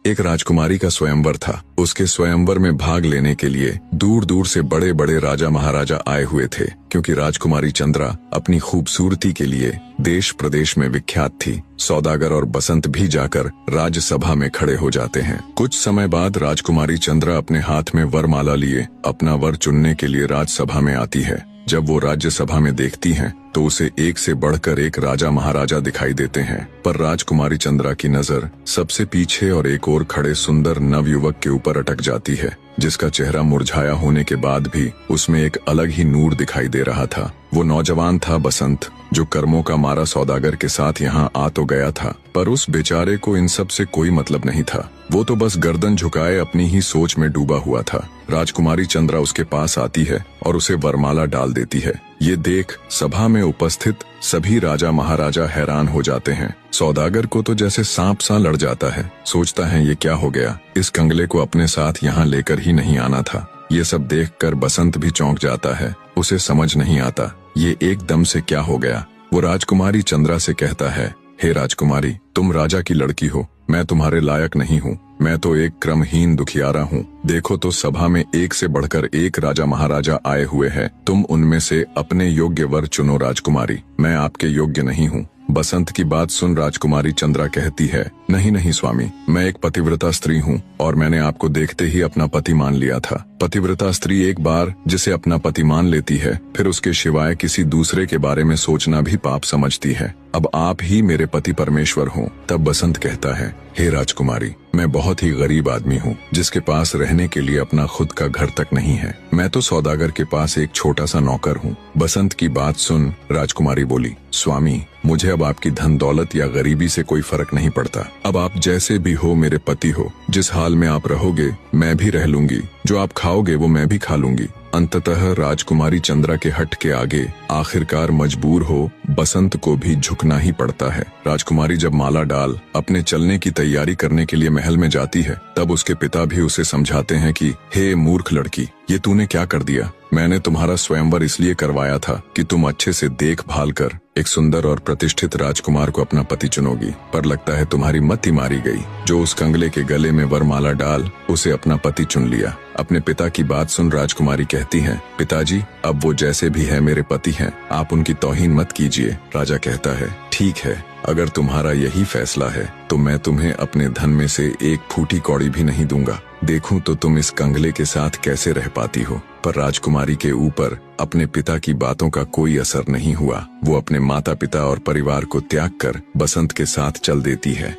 एक राजकुमारी का स्वयंवर था। उसके स्वयंवर में भाग लेने के लिए दूर दूर से बड़े बड़े राजा महाराजा आए हुए थे, क्योंकि राजकुमारी चंद्रा अपनी खूबसूरती के लिए देश प्रदेश में विख्यात थी। सौदागर और बसंत भी जाकर राज्यसभा में खड़े हो जाते हैं। कुछ समय बाद राजकुमारी चंद्रा अपने हाथ में वरमाला लिए अपना वर चुनने के लिए राज्यसभा में आती है। जब वो राज्यसभा में देखती हैं, तो उसे एक से बढ़कर एक राजा महाराजा दिखाई देते हैं, पर राजकुमारी चंद्रा की नजर सबसे पीछे और एक और खड़े सुंदर नवयुवक के ऊपर अटक जाती है, जिसका चेहरा मुरझाया होने के बाद भी उसमें एक अलग ही नूर दिखाई दे रहा था। वो नौजवान था बसंत, जो कर्मों का मारा सौदागर के साथ यहाँ आ तो गया था, पर उस बेचारे को इन सब से कोई मतलब नहीं था। वो तो बस गर्दन झुकाए अपनी ही सोच में डूबा हुआ था। राजकुमारी चंद्रा उसके पास आती है और उसे वरमाला डाल देती है। ये देख सभा में उपस्थित सभी राजा महाराजा हैरान हो जाते हैं। सौदागर को तो जैसे सांप सा लड़ जाता है, सोचता है ये क्या हो गया, इस कंगले को अपने साथ यहाँ लेकर ही नहीं आना था। ये सब देखकर बसंत भी चौंक जाता है। उसे समझ नहीं आता ये एकदम से क्या हो गया। वो राजकुमारी चंद्रा से कहता है, हे राजकुमारी, तुम राजा की लड़की हो, मैं तुम्हारे लायक नहीं हूँ। मैं तो एक क्रमहीन दुखियारा हूँ। देखो तो सभा में एक से बढ़कर एक राजा महाराजा आए हुए हैं। तुम उनमें से अपने योग्य वर चुनो राजकुमारी, मैं आपके योग्य नहीं हूँ। बसंत की बात सुन राजकुमारी चंद्रा कहती है, नहीं नहीं स्वामी, मैं एक पतिव्रता स्त्री हूँ और मैंने आपको देखते ही अपना पति मान लिया था। पतिव्रता स्त्री एक बार जिसे अपना पति मान लेती है, फिर उसके सिवाय किसी दूसरे के बारे में सोचना भी पाप समझती है। अब आप ही मेरे पति परमेश्वर हो। तब बसंत कहता है, हे राजकुमारी, मैं बहुत ही गरीब आदमी हूँ, जिसके पास रहने के लिए अपना खुद का घर तक नहीं है। मैं तो सौदागर के पास एक छोटा सा नौकर हूँ। बसंत की बात सुन राजकुमारी बोली, स्वामी, मुझे अब आपकी धन दौलत या गरीबी से कोई फर्क नहीं पड़ता। अब आप जैसे भी हो मेरे पति हो। जिस हाल में आप रहोगे मैं भी रह लूंगी, जो आप खाओगे वो मैं भी खा लूंगी। अंततः राजकुमारी चंद्रा के हट के आगे आखिरकार मजबूर हो बसंत को भी झुकना ही पड़ता है। राजकुमारी जब माला डाल अपने चलने की तैयारी करने के लिए महल में जाती है, तब उसके पिता भी उसे समझाते हैं कि हे मूर्ख लड़की, ये तूने क्या कर दिया। मैंने तुम्हारा स्वयंवर इसलिए करवाया था कि तुम अच्छे से देखभाल कर एक सुंदर और प्रतिष्ठित राजकुमार को अपना पति चुनोगी, पर लगता है तुम्हारी मत ही मारी गई। जो उस कंगले के गले में वरमाला डाल उसे अपना पति चुन लिया। अपने पिता की बात सुन राजकुमारी कहती है, पिताजी, अब वो जैसे भी है मेरे पति हैं, आप उनकी तौहीन मत कीजिए। राजा कहता है, ठीक है, अगर तुम्हारा यही फैसला है तो मैं तुम्हें अपने धन में से एक फूटी कौड़ी भी नहीं दूंगा। देखूं तो तुम इस कंगले के साथ कैसे रह पाती हो। पर राजकुमारी के ऊपर अपने पिता की बातों का कोई असर नहीं हुआ। वो अपने माता पिता और परिवार को त्याग कर बसंत के साथ चल देती है।